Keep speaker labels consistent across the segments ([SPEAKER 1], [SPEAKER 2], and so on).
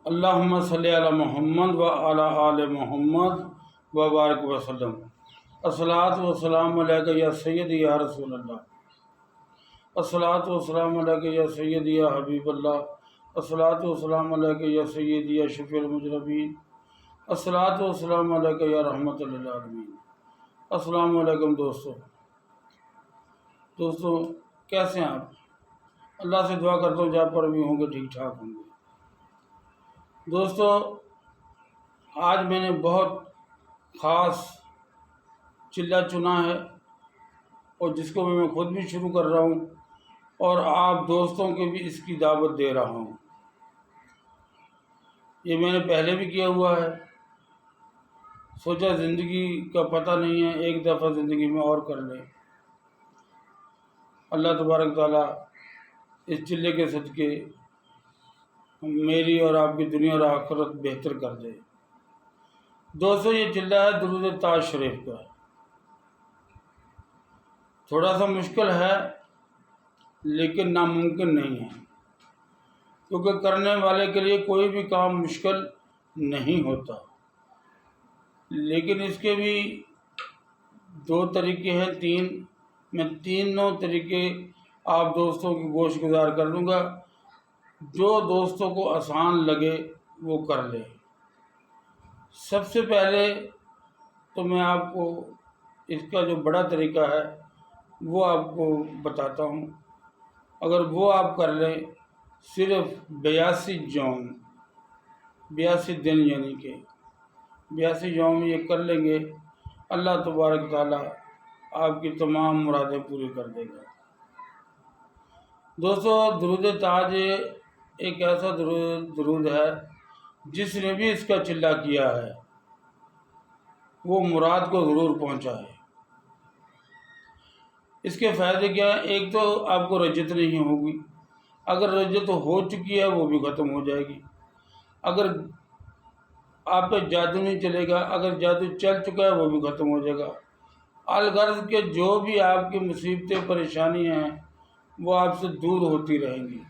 [SPEAKER 1] اللہم صلی علی محمد و علی آل محمد و بارک وسلم۔ الصلاۃ والسلام علیک یا سیدی یا رسول اللہ، الصلاۃ والسلام علیک یا سیدی یا حبیب اللہ، الصلاۃ والسلام علیک یا سیدی یا شفیع المذنبین، الصلاۃ والسلام علیک یا رحمت للعالمین۔ السلام علیکم دوستو کیسے ہیں آپ؟ اللہ سے دعا کرتا ہوں جہاں پر بھی ہوں گے ٹھیک ٹھاک ہوں گے۔ دوستو آج میں نے بہت خاص چلہ چنا ہے، اور جس کو میں خود بھی شروع کر رہا ہوں اور آپ دوستوں کے بھی اس کی دعوت دے رہا ہوں۔ یہ میں نے پہلے بھی کیا ہوا ہے، سوچا زندگی کا پتہ نہیں ہے، ایک دفعہ زندگی میں اور کر لیں۔ اللہ تبارک تعالیٰ اس چلے کے صدقے میری اور آپ کی دنیا اور آخرت بہتر کر دے۔ دوستو یہ چلہ ہے درود تاج شریف کا۔ تھوڑا سا مشکل ہے لیکن ناممکن نہیں ہے، کیونکہ کرنے والے کے لیے کوئی بھی کام مشکل نہیں ہوتا۔ لیکن اس کے بھی دو طریقے ہیں، میں تینوں طریقے آپ دوستوں کی گوش گزار کر دوں گا۔ جو دوستوں کو آسان لگے وہ کر لے۔ سب سے پہلے تو میں آپ کو اس کا جو بڑا طریقہ ہے وہ آپ کو بتاتا ہوں۔ اگر وہ آپ کر لیں، صرف 82 یوم 82 دن یعنی کہ 82 یوم یہ کر لیں گے، اللہ تبارک تعالیٰ آپ کی تمام مرادیں پوری کر دے گا۔ دوستو درود تاج ایک ایسا درود ہے جس نے بھی اس کا چلہ کیا ہے وہ مراد کو ضرور پہنچا ہے۔ اس کے فائدے کیا ہیں؟ ایک تو آپ کو رجت نہیں ہوگی، اگر رجت ہو چکی ہے وہ بھی ختم ہو جائے گی۔ اگر آپ پہ جادو نہیں چلے گا، اگر جادو چل چکا ہے وہ بھی ختم ہو جائے گا۔ الغرض کہ جو بھی آپ کی مصیبتیں پریشانی ہیں وہ آپ سے دور ہوتی رہیں گی۔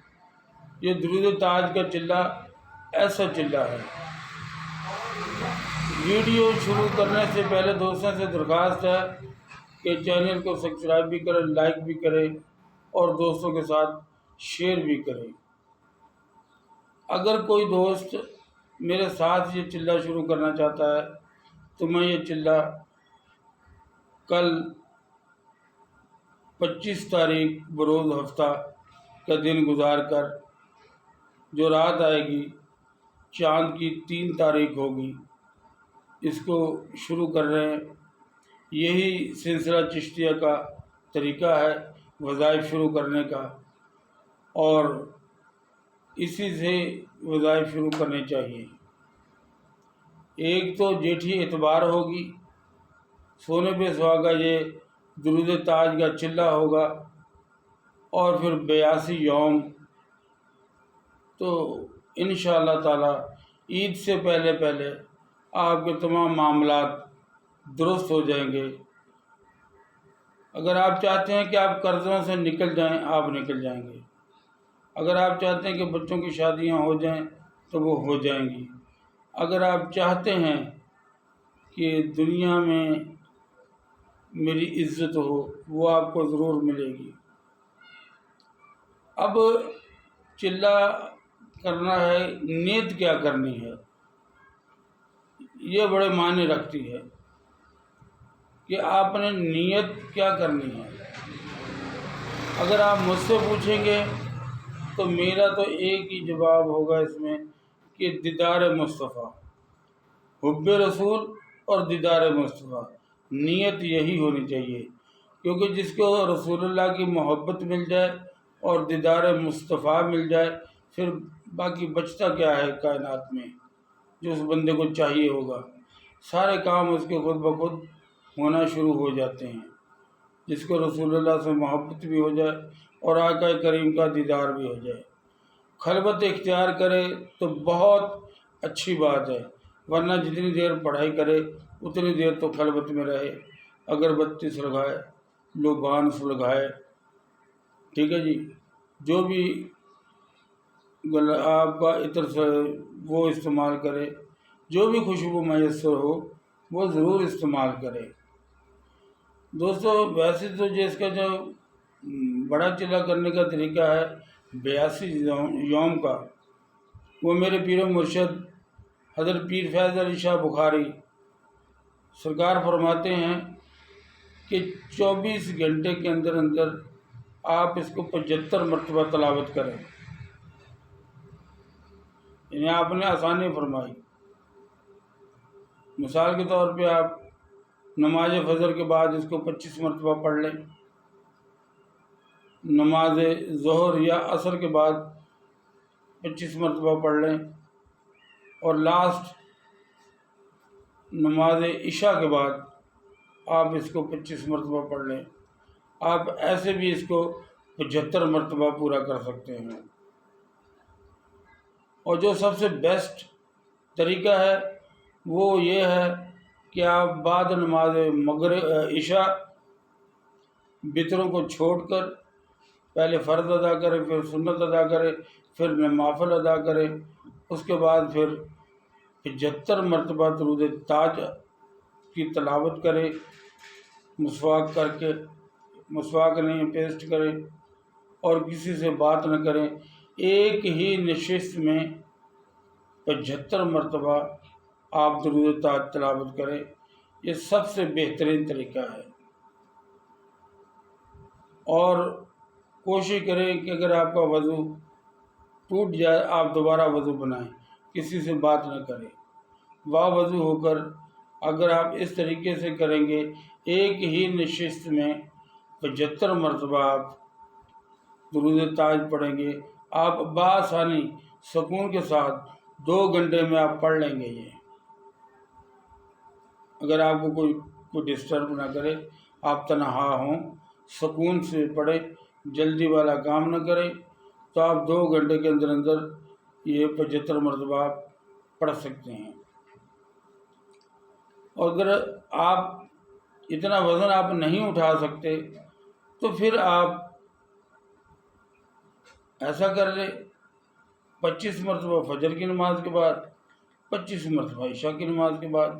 [SPEAKER 1] یہ درود تاج کا چلہ ایسا چلہ ہے۔ ویڈیو شروع کرنے سے پہلے دوستوں سے درخواست ہے کہ چینل کو سبسکرائب بھی کریں، لائک بھی کریں اور دوستوں کے ساتھ شیئر بھی کریں۔ اگر کوئی دوست میرے ساتھ یہ چلہ شروع کرنا چاہتا ہے تو میں یہ چلہ کل 25 تاریخ بروز ہفتہ کا دن گزار کر، جو رات آئے گی چاند کی 3 تاریخ ہوگی، اس کو شروع کر رہے ہیں۔ یہی سلسلہ چشتیہ کا طریقہ ہے وظائف شروع کرنے کا، اور اسی سے وظائف شروع کرنے چاہیے۔ ایک تو جیٹھی اتوار ہوگی، سونے پہ سہاگا یہ درود تاج کا چلہ ہوگا، اور پھر 82 یوم، تو انشاءاللہ تعالی عید سے پہلے آپ کے تمام معاملات درست ہو جائیں گے۔ اگر آپ چاہتے ہیں کہ آپ قرضوں سے نکل جائیں، آپ نکل جائیں گے۔ اگر آپ چاہتے ہیں کہ بچوں کی شادیاں ہو جائیں تو وہ ہو جائیں گی۔ اگر آپ چاہتے ہیں کہ دنیا میں میری عزت ہو، وہ آپ کو ضرور ملے گی۔ اب چلہ کرنا ہے، نیت کیا کرنی ہے یہ بڑے معنی رکھتی ہے کہ آپ نے نیت کیا کرنی ہے۔ اگر آپ مجھ سے پوچھیں گے تو میرا تو ایک ہی جواب ہوگا اس میں کہ دیدار مصطفیٰ، حب رسول اور دیدار مصطفیٰ، نیت یہی ہونی چاہیے، کیونکہ جس کو رسول اللہ کی محبت مل جائے اور دیدار مصطفیٰ مل جائے، پھر باقی بچتا کیا ہے کائنات میں جو اس بندے کو چاہیے ہوگا۔ سارے کام اس کے خود بخود ہونا شروع ہو جاتے ہیں۔ جس کو رسول اللہ سے محبت بھی ہو جائے اور آقا کریم کا دیدار بھی ہو جائے۔ خلوت اختیار کرے تو بہت اچھی بات ہے، ورنہ جتنی دیر پڑھائی کرے اتنی دیر تو خلوت میں رہے، اگربتی سلگائے، لبان سلگائے، ٹھیک ہے جی، جو بھی آپ کا عطر سے وہ استعمال کرے، جو بھی خوشبو میسر ہو وہ ضرور استعمال کرے۔ دوستو ویسے تو جس کا جو بڑا چلہ کرنے کا طریقہ ہے 82 یوم کا، وہ میرے پیر و مرشد حضرت پیر فیض علی شاہ بخاری سرکار فرماتے ہیں کہ 24 گھنٹے کے اندر اندر آپ اس کو 75 مرتبہ تلاوت کریں، یعنی آپ نے آسانی فرمائی۔ مثال کے طور پہ آپ نماز فجر کے بعد اس کو 25 مرتبہ پڑھ لیں، نماز ظہر یا عصر کے بعد 25 مرتبہ پڑھ لیں، اور لاسٹ نماز عشاء کے بعد آپ اس کو 25 مرتبہ پڑھ لیں۔ آپ ایسے بھی اس کو 75 مرتبہ پورا کر سکتے ہیں۔ اور جو سب سے بیسٹ طریقہ ہے وہ یہ ہے کہ آپ بعد نماز عشاء وطروں کو چھوڑ کر پہلے فرض ادا کریں، پھر سنت ادا کریں، پھر نوافل ادا کریں، اس کے بعد پھر 75 مرتبہ درود تاج کی تلاوت کریں، مسواک کر کے، مسواک نہیں پیسٹ کریں اور کسی سے بات نہ کریں، ایک ہی نشست میں 75 مرتبہ آپ درود تاج تلاوت کریں۔ یہ سب سے بہترین طریقہ ہے، اور کوشش کریں کہ اگر آپ کا وضو ٹوٹ جائے آپ دوبارہ وضو بنائیں، کسی سے بات نہ کریں، وضو ہو کر اگر آپ اس طریقے سے کریں گے ایک ہی نشست میں 75 مرتبہ آپ درود تاج پڑھیں گے، آپ بآسانی سکون کے ساتھ 2 گھنٹے میں آپ پڑھ لیں گے۔ یہ اگر آپ کو کوئی ڈسٹرب نہ کرے، آپ تنہا ہوں، سکون سے پڑھیں، جلدی والا کام نہ کریں، تو آپ 2 گھنٹے کے اندر اندر یہ 75 مرتبہ آپ پڑھ سکتے ہیں۔ اور اگر آپ اتنا وزن آپ نہیں اٹھا سکتے تو پھر آپ ایسا کر لیں 25 مرتبہ فجر کی نماز کے بعد، 25 مرتبہ عشاء کی نماز کے بعد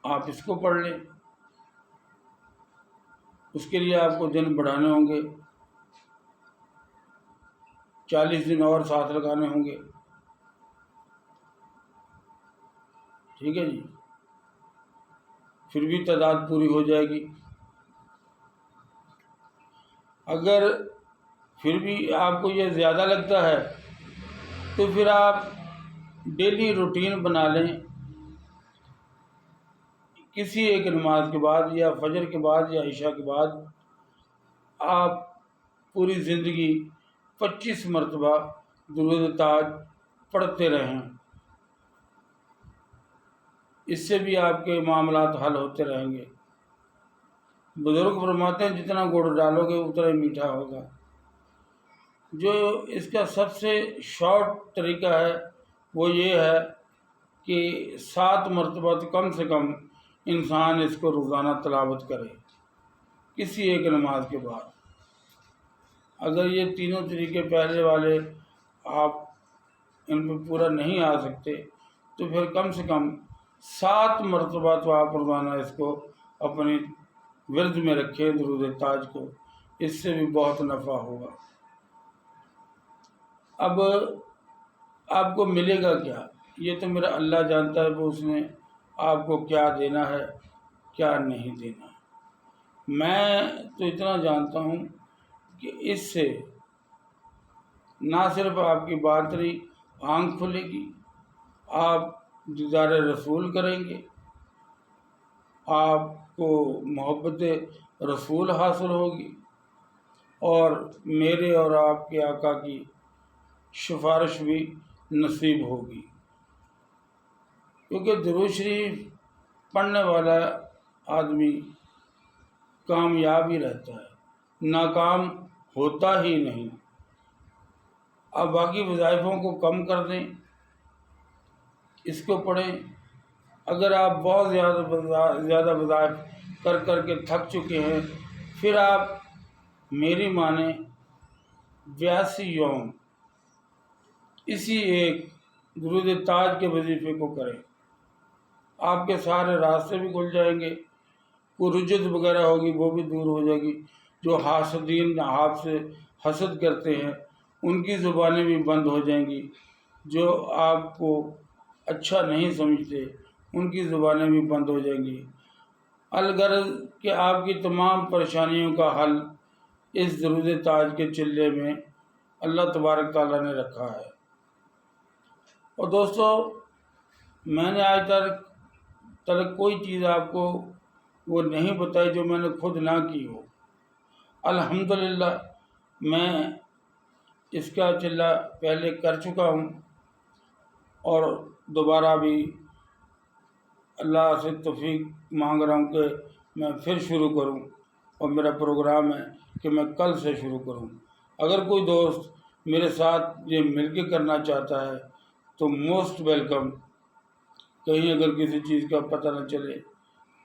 [SPEAKER 1] آپ اس کو پڑھ لیں۔ اس کے لیے آپ کو دن بڑھانے ہوں گے، 40 دن اور ساتھ لگانے ہوں گے، ٹھیک ہے جی، پھر بھی تعداد پوری ہو جائے گی۔ اگر پھر بھی آپ کو یہ زیادہ لگتا ہے تو پھر آپ ڈیلی روٹین بنا لیں، کسی ایک نماز کے بعد یا فجر کے بعد یا عشاء کے بعد آپ پوری زندگی 25 مرتبہ درود تاج پڑھتے رہیں، اس سے بھی آپ کے معاملات حل ہوتے رہیں گے۔ بزرگ فرماتے ہیں جتنا گڑ ڈالو گے اتنا ہی میٹھا ہوگا۔ جو اس کا سب سے شارٹ طریقہ ہے وہ یہ ہے کہ 7 مرتبہ تو کم سے کم انسان اس کو روزانہ تلاوت کرے کسی ایک نماز کے بعد۔ اگر یہ تینوں طریقے پہلے والے آپ ان پہ پورا نہیں آ سکتے تو پھر کم سے کم 7 مرتبہ تو آپ روزانہ اس کو اپنی ورد میں رکھیں درود تاج کو، اس سے بھی بہت نفع ہوگا۔ اب آپ کو ملے گا کیا یہ تو میرا اللہ جانتا ہے، وہ اس نے آپ کو کیا دینا ہے کیا نہیں دینا ہے۔ میں تو اتنا جانتا ہوں کہ اس سے نہ صرف آپ کی باطنی آنکھ کھلے گی، آپ دیدار رسول کریں گے، آپ کو محبت رسول حاصل ہوگی، اور میرے اور آپ کے آقا کی سفارش بھی نصیب ہوگی، کیونکہ درود شریف پڑھنے والا آدمی کامیاب ہی رہتا ہے، ناکام ہوتا ہی نہیں۔ آپ باقی وظائفوں کو کم کر دیں، اس کو پڑھیں۔ اگر آپ بہت زیادہ وظائف کر کے تھک چکے ہیں، پھر آپ میری مانیں 82 یوم اسی ایک درود تاج کے وظیفے کو کریں، آپ کے سارے راستے بھی کھل جائیں گے، کوئی رجت وغیرہ ہوگی وہ بھی دور ہو جائے گی، جو حاسدین آپ سے حسد کرتے ہیں ان کی زبانیں بھی بند ہو جائیں گی، جو آپ کو اچھا نہیں سمجھتے ان کی زبانیں بھی بند ہو جائیں گی۔ الغرض کہ آپ کی تمام پریشانیوں کا حل اس درود تاج کے چلے میں اللہ تبارک تعالیٰ نے رکھا ہے۔ اور دوستو، میں نے آج تک کوئی چیز آپ کو وہ نہیں بتائی جو میں نے خود نہ کی ہو۔ الحمدللہ میں اس کا چلہ پہلے کر چکا ہوں اور دوبارہ بھی اللہ سے توفیق مانگ رہا ہوں کہ میں پھر شروع کروں، اور میرا پروگرام ہے کہ میں کل سے شروع کروں۔ اگر کوئی دوست میرے ساتھ یہ مل کے کرنا چاہتا ہے تو موسٹ ویلکم، کہیں اگر کسی چیز کا پتہ نہ چلے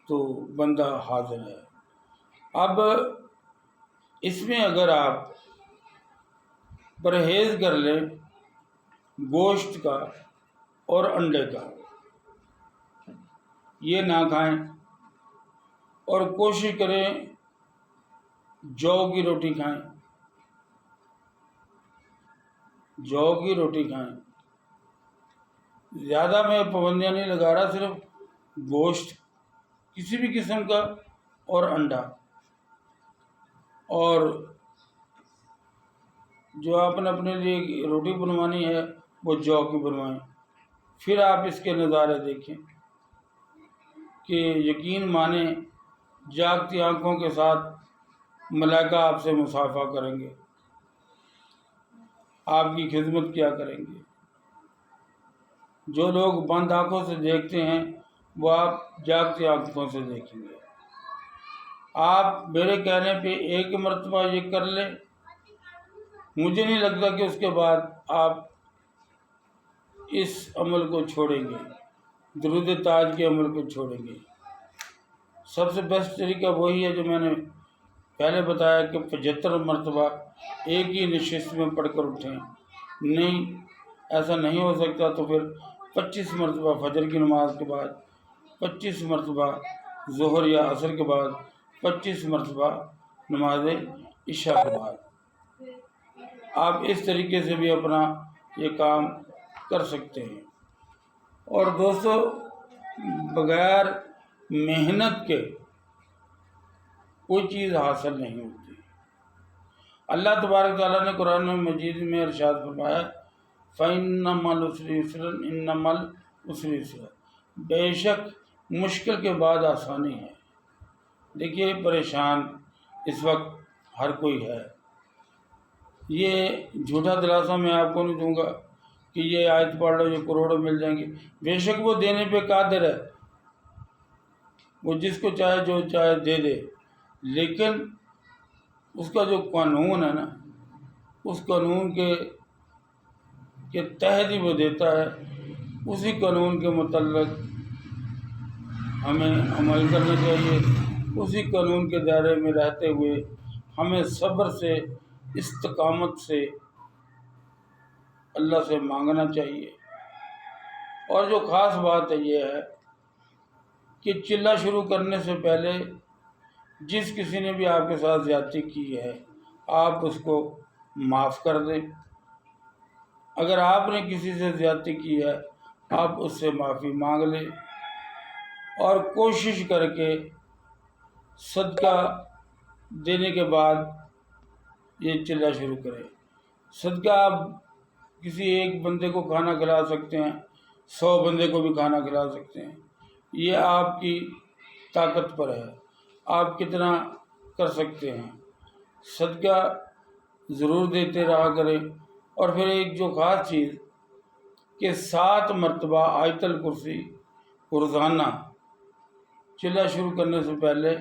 [SPEAKER 1] تو بندہ حاضر ہے۔ اب اس میں اگر آپ پرہیز کر لیں گوشت کا اور انڈے کا، یہ نہ کھائیں، اور کوشش کریں جو کی روٹی کھائیں، جو کی روٹی کھائیں۔ زیادہ میں پابندیاں نہیں لگا رہا، صرف گوشت کسی بھی قسم کا اور انڈا، اور جو آپ نے اپنے لیے روٹی بنوانی ہے وہ جو کی بنوائیں۔ پھر آپ اس کے نظارے دیکھیں کہ یقین مانیں جاگتی آنکھوں کے ساتھ ملائکہ آپ سے مصافحہ کریں گے، آپ کی خدمت کیا کریں گے۔ جو لوگ بند آنکھوں سے دیکھتے ہیں وہ آپ جاگتی آنکھوں سے دیکھیں گے۔ آپ میرے کہنے پہ ایک مرتبہ یہ کر لیں، مجھے نہیں لگتا کہ اس کے بعد آپ اس عمل کو چھوڑیں گے، درود تاج کے عمل کو چھوڑیں گے۔ سب سے بیسٹ طریقہ وہی ہے جو میں نے پہلے بتایا کہ 75 مرتبہ ایک ہی نشست میں پڑھ کر اٹھیں۔ نہیں، ایسا نہیں ہو سکتا تو پھر 25 مرتبہ فجر کی نماز کے بعد، 25 مرتبہ ظہر یا عصر کے بعد، 25 مرتبہ نماز عشاء کے بعد۔ آپ اس طریقے سے بھی اپنا یہ کام کر سکتے ہیں۔ اور دوستو، بغیر محنت کے کوئی چیز حاصل نہیں ہوتی۔ اللہ تبارک تعالیٰ نے قرآن مجید میں ارشاد فرمایا، فَإِنَّ مَعَ الْعُسْرِ يُسْرًا إِنَّ مَعَ الْعُسْرِ يُسْرًا، بے شک مشکل کے بعد آسانی ہے۔ دیکھیے، پریشان اس وقت ہر کوئی ہے۔ یہ جھوٹا دلاسا میں آپ کو نہیں دوں گا کہ یہ آیت پڑھ لو یہ کروڑوں مل جائیں گے، بے شک وہ دینے پہ قادر ہے، وہ جس کو چاہے جو چاہے دے دے، لیکن اس کا جو قانون ہے نا، اس قانون کے تحت ہی وہ دیتا ہے۔ اسی قانون کے متعلق ہمیں عمل کرنا چاہیے، اسی قانون کے دائرے میں رہتے ہوئے ہمیں صبر سے، استقامت سے اللہ سے مانگنا چاہیے۔ اور جو خاص بات ہے یہ ہے کہ چلہ شروع کرنے سے پہلے جس کسی نے بھی آپ کے ساتھ زیادتی کی ہے آپ اس کو معاف کر دیں۔ اگر آپ نے کسی سے زیادتی کی ہے آپ اس سے معافی مانگ لیں، اور کوشش کر کے صدقہ دینے کے بعد یہ چلہ شروع کریں۔ صدقہ آپ کسی ایک بندے کو کھانا کھلا سکتے ہیں، 100 بندے کو بھی کھانا کھلا سکتے ہیں، یہ آپ کی طاقت پر ہے، آپ کتنا کر سکتے ہیں۔ صدقہ ضرور دیتے رہا کریں۔ اور پھر ایک جو خاص چیز کہ 7 مرتبہ آیت الکرسی روزانہ چلہ شروع کرنے سے پہلے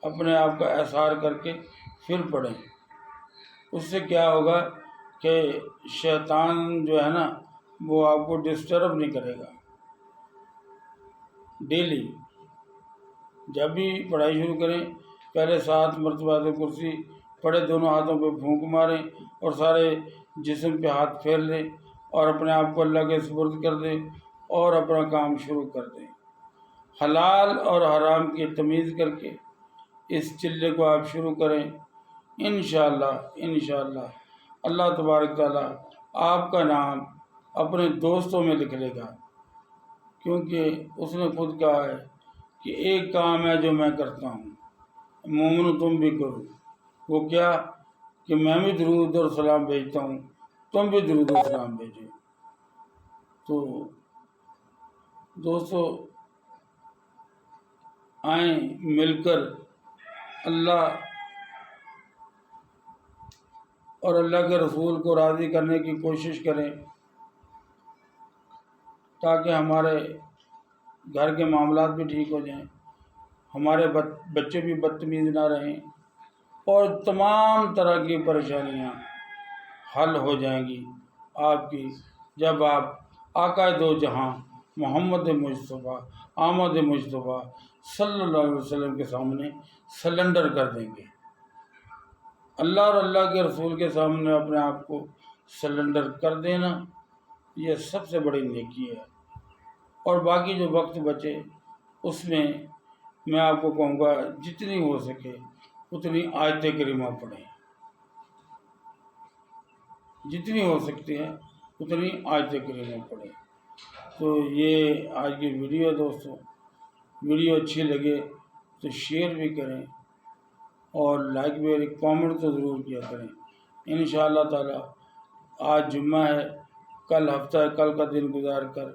[SPEAKER 1] اپنے آپ کا احصار کر کے پھر پڑھیں۔ اس سے کیا ہوگا کہ شیطان جو ہے نا وہ آپ کو ڈسٹرب نہیں کرے گا۔ ڈیلی جب بھی پڑھائی شروع کریں پہلے 7 مرتبہ آیت الکرسی، پڑے دونوں ہاتھوں پہ پھونک ماریں اور سارے جسم پہ ہاتھ پھیر لیں اور اپنے آپ کو اللہ کے سپرد کر دیں اور اپنا کام شروع کر دیں۔ حلال اور حرام کی تمیز کر کے اس چلے کو آپ شروع کریں، انشاءاللہ اللہ تبارک تعالیٰ آپ کا نام اپنے دوستوں میں لکھ لے گا، کیونکہ اس نے خود کہا ہے کہ ایک کام ہے جو میں کرتا ہوں، مومنو تم بھی کرو، وہ کیا کہ میں بھی درود اور سلام بھیجتا ہوں، تم بھی درود اور سلام بھیجو۔ تو دوستو آئیں مل کر اللہ اور اللہ کے رسول کو راضی کرنے کی کوشش کریں، تاکہ ہمارے گھر کے معاملات بھی ٹھیک ہو جائیں، ہمارے بچے بھی بدتمیز نہ رہیں اور تمام طرح کی پریشانیاں حل ہو جائیں گی آپ کی، جب آپ آقا دو جہاں محمد مصطفیٰ آمد مصطفیٰ صلی اللہ علیہ وسلم کے سامنے سلنڈر کر دیں گے۔ اللہ اور اللہ کے رسول کے سامنے اپنے آپ کو سلنڈر کر دینا، یہ سب سے بڑی نیکی ہے۔ اور باقی جو وقت بچے اس میں آپ کو کہوں گا جتنی ہو سکے اتنی آیت کریمہ پڑھیں، جتنی ہو سکتی ہے اتنی آیت کریمہ پڑھیں۔ تو یہ آج کی ویڈیو ہے دوستو، ویڈیو اچھی لگے تو شیئر بھی کریں اور لائک بھی، اور کامنٹ تو ضرور کیا کریں۔ انشاءاللہ تعالی آج جمعہ ہے، کل ہفتہ ہے، کل کا دن گزار کر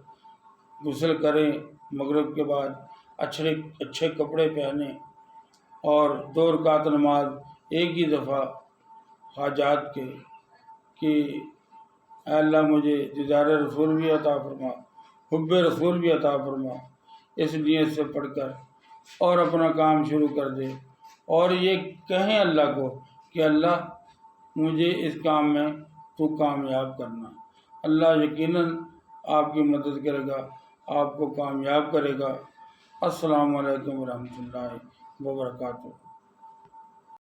[SPEAKER 1] غسل کریں، مغرب کے بعد اچھے کپڑے پہنیں اور 2 رکعت نماز ایک ہی دفعہ حاجات کے کہ اے اللہ مجھے دیدار رسول بھی عطا فرما، حب رسول بھی عطا فرما، اس نیت سے پڑھ کر اور اپنا کام شروع کر دے اور یہ کہیں اللہ کو کہ اللہ مجھے اس کام میں تو کامیاب کرنا۔ اللہ یقیناً آپ کی مدد کرے گا، آپ کو کامیاب کرے گا۔ السلام علیکم ورحمۃ اللہ وبرکاتہ۔